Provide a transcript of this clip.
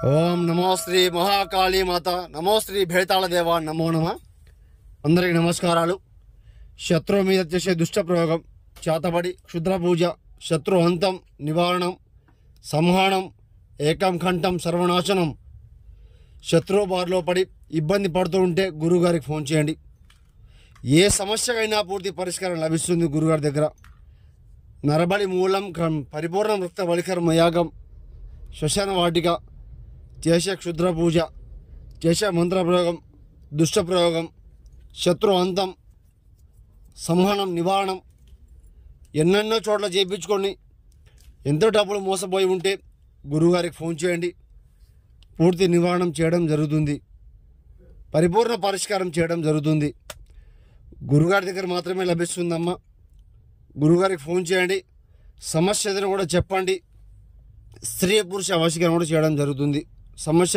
ఓం నమో శ్రీ మహాకాళీ మాత, నమో శ్రీ భేతాళ దేవ, నమో నమ. అందరికీ నమస్కారాలు. శత్రువు మీద చేసే దుష్ట ప్రయోగం, చేతబడి, క్షుద్ర పూజ, శత్రు హంతం, నివారణం, సంహానం, ఏకం కంఠం, సర్వనాశనం. శత్రువు బారిలో పడి ఇబ్బంది పడుతూ ఉంటే గురువుగారికి ఫోన్ చేయండి. ఏ సమస్యకైనా పూర్తి పరిష్కారం లభిస్తుంది గురుగారి దగ్గర. నరబలి మూలం పరిపూర్ణం రక్త బలికర్మ యాగం, శ్మశాన వాటిక, చేసే క్షుద్ర పూజ, చేసే మంత్ర ప్రయోగం, దుష్ట ప్రయోగం, శత్రు అంతం, సంహనం, నివారణం ఎన్నెన్నో చోట్ల చేయించుకొని ఎంతో డబ్బులు మోసపోయి ఉంటే గురువుగారికి ఫోన్ చేయండి. పూర్తి నివారణం చేయడం జరుగుతుంది, పరిపూర్ణ పరిష్కారం చేయడం జరుగుతుంది. గురుగారి దగ్గర మాత్రమే లభిస్తుందమ్మా. గురుగారికి ఫోన్ చేయండి. సమస్య ఏదైనా కూడా చెప్పండి. స్త్రీ పురుష వశీకరణ కూడా చేయడం జరుగుతుంది. సమస్య